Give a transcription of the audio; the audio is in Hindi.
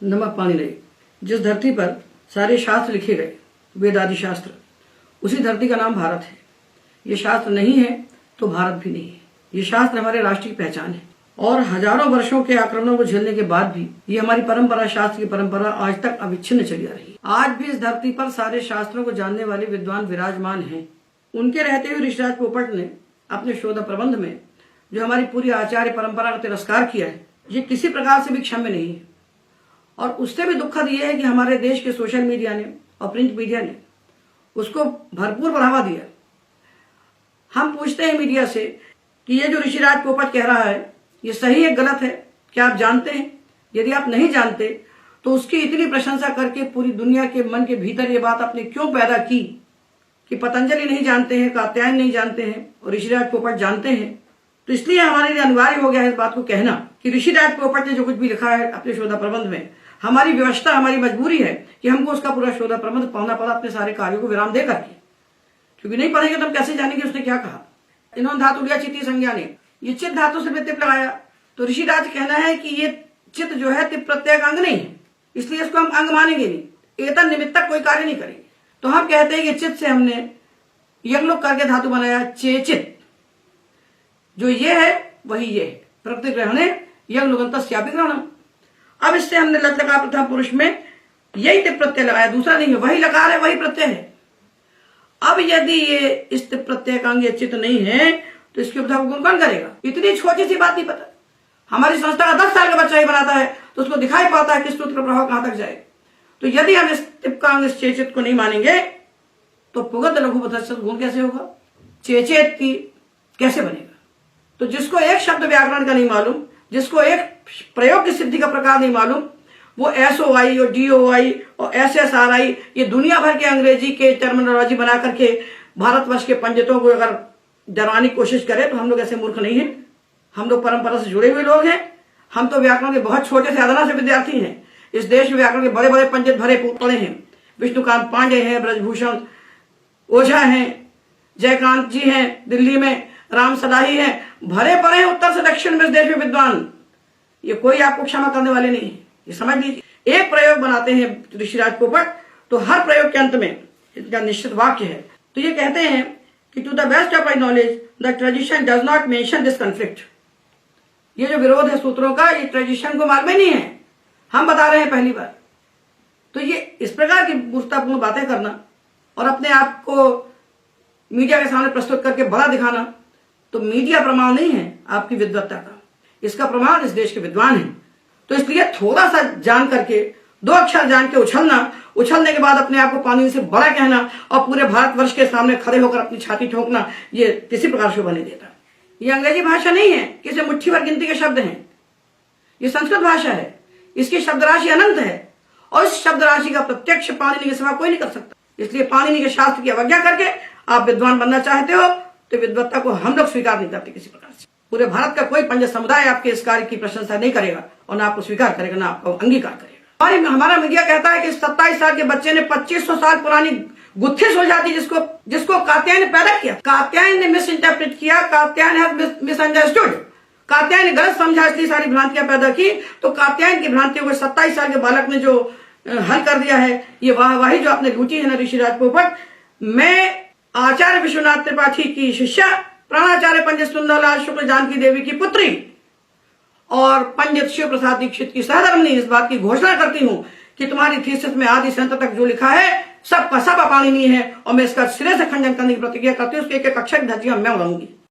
नमक पानी नहीं। जिस धरती पर सारे शास्त्र लिखे गए, वेद आदि शास्त्र, उसी धरती का नाम भारत है। ये शास्त्र नहीं है तो भारत भी नहीं है। ये शास्त्र हमारे राष्ट्र की पहचान है और हजारों वर्षों के आक्रमणों को झेलने के बाद भी ये हमारी परंपरा, शास्त्र की परंपरा आज तक अविच्छिन्न चली आ रही है। आज भी इस धरती पर सारे शास्त्रों को जानने वाले विद्वान विराजमान हैं। उनके रहते हुए ऋषिराज पोपट ने अपने शोध प्रबंध में जो हमारी पूरी आचार्य परंपरा का तिरस्कार किया है, ये किसी प्रकार से भी क्षम्य नहीं है। और उससे भी दुखद ये है कि हमारे देश के सोशल मीडिया ने और प्रिंट मीडिया ने उसको भरपूर बढ़ावा दिया। हम पूछते हैं मीडिया से कि ये जो ऋषिराज पोपट कह रहा है, ये सही है गलत है, क्या आप जानते हैं? यदि आप नहीं जानते तो उसकी इतनी प्रशंसा करके पूरी दुनिया के मन के भीतर ये बात आपने क्यों पैदा की कि पतंजलि नहीं जानते हैं, कात्यायन नहीं जानते हैं और ऋषिराज पोपट जानते हैं? तो इसलिए हमारे लिए अनिवार्य हो गया है इस बात को कहना कि ऋषिराज पोपट ने जो कुछ भी लिखा है अपने शोध प्रबंध में, हमारी व्यवस्था, हमारी मजबूरी है कि हमको उसका पूरा शोध प्रबंध पढ़ना पड़ा अपने सारे कार्यों को विराम दे करके, क्योंकि नहीं पढ़ेंगे तो हम कैसे जानेंगे उसने क्या कहा। इन्होंने धातु लिया चित्ती संज्ञा ने, ये चित्त धातु से तिप लगाया, तो ऋषिराज कहना है कि ये चित्त जो है तिप प्रत्यय का अंग नहीं है, इसलिए इसको हम अंग मानेंगे नहीं, एतन निमित्तक कोई कार्य नहीं करेंगे। तो हम कहते हैं कि चित्त से हमने यज्ञ करके धातु बनाया चेचित, जो ये है वही ये है, प्रकृति ग्रहणे यज्ञ ग्रहणम। अब इससे हमने लट लगा प्रथम पुरुष में यही तिप प्रत्यय लगाया, दूसरा नहीं है, वही लकार है, वही प्रत्यय है। अब यदि ये इस तिप प्रत्यय का अंग चित्त नहीं है तो इसके उपधा को गुण कौन करेगा? इतनी छोटी सी बात नहीं पता। हमारी संस्था का 10 साल का बच्चा ही बनाता है तो उसको दिखाई पाता है कि सूत्र का प्रभाव कहां तक जाए। तो यदि हम इस तिप का अंग, इस चेचित को नहीं मानेंगे तो पुगत लघुपथ गुण कैसे होगा? चेचेत की कैसे बनेगा? तो जिसको एक शब्द व्याकरण का नहीं मालूम, जिसको एक प्रयोग की सिद्धि का प्रकार नहीं मालूम, वो SOI और DOI और SSRI ये दुनिया भर के अंग्रेजी के टर्मिनोलॉजी बना करके भारतवर्ष के पंडितों को अगर डराने की कोशिश करे तो हम लोग ऐसे मूर्ख नहीं हैं। हम लोग परंपरा से जुड़े हुए लोग हैं। हम तो व्याकरण के बहुत छोटे से अदना से विद्यार्थी हैं। इस देश में व्याकरण के बड़े बड़े पंडित भरे पड़े हैं। विष्णुकांत पांडे हैं, ब्रजभूषण ओझा हैं, जयकांत जी हैं दिल्ली में, राम सदाही हैं, भरे पड़े हैं उत्तर से दक्षिण में इस देश में विद्वान। ये कोई आपको क्षमा करने वाले नहीं है, ये समझ लीजिए। एक प्रयोग बनाते हैं ऋषिराज पोपट तो हर प्रयोग के अंत में इनका निश्चित वाक्य है। तो ये कहते हैं कि to the best of my knowledge the tradition does not mention this conflict. ये जो विरोध है सूत्रों का, ये ट्रेडिशन को मालूम नहीं है, हम बता रहे हैं पहली बार। तो ये इस प्रकार की मूर्खतापूर्ण बातें करना और अपने आप को मीडिया के सामने प्रस्तुत करके बड़ा दिखाना, तो मीडिया प्रमाण नहीं है आपकी विद्वत्ता का, इसका प्रमाण इस देश के विद्वान हैं। तो इसलिए थोड़ा सा जान करके, 2 अक्षर जान के उछलने के बाद अपने आप को पानी से बड़ा कहना और पूरे भारतवर्ष के सामने खड़े होकर अपनी छाती ठोकना, ये किसी प्रकार शोभा नहीं देता। ये अंग्रेजी भाषा नहीं है कि इसे मुट्ठी भर गिनती के शब्द हैं, ये संस्कृत भाषा है, इसकी शब्द राशि अनंत है और इस शब्द राशि का प्रत्यक्ष पाणिनि के सिवा कोई नहीं कर सकता। इसलिए पाणिनि के शास्त्र की अवज्ञा करके आप विद्वान बनना चाहते हो तो विद्वत्ता को हम लोग स्वीकार नहीं करते किसी प्रकार से। पूरे भारत का कोई पंडित समुदाय आपके इस कार्य की प्रशंसा नहीं करेगा और ना आपको स्वीकार करेगा, ना आपको अंगीकार करेगा। हमारा मीडिया कहता है कि 27 साल के बच्चे ने 2500 साल पुरानी गुत्थी सुलझाती जिसको कात्यायन ने पैदा किया। कात्यायन ने मिस इंटरप्रेट किया, कात्यायन हैज मिसअंडरस्टूड, कात्यायन ने गलत समझा, इसलिए सारी भ्रांतियां पैदा की। तो कात्यायन की भ्रांतियों को 27 साल के बालक ने जो हल कर दिया है, ये वाहवाही जो आपने लूटी है ना ऋषिराज पोपट। मैं आचार्य विश्वनाथ त्रिपाठी की शिष्या, प्राणाचार्य पंडित सुंदरलाल शुक्ल जानकी देवी की पुत्री और पंडित शिव प्रसाद दीक्षित की सहधर्मिणी इस बात की घोषणा करती हूं कि तुम्हारी थीसिस में आदि से अंत तक जो लिखा है सबका सब अपाणनीय है और मैं इसका सिरे से खंडन करने की प्रतिज्ञा करती हूं। उसके एक अक्षर धज्जियां मैं उड़ाऊंगी।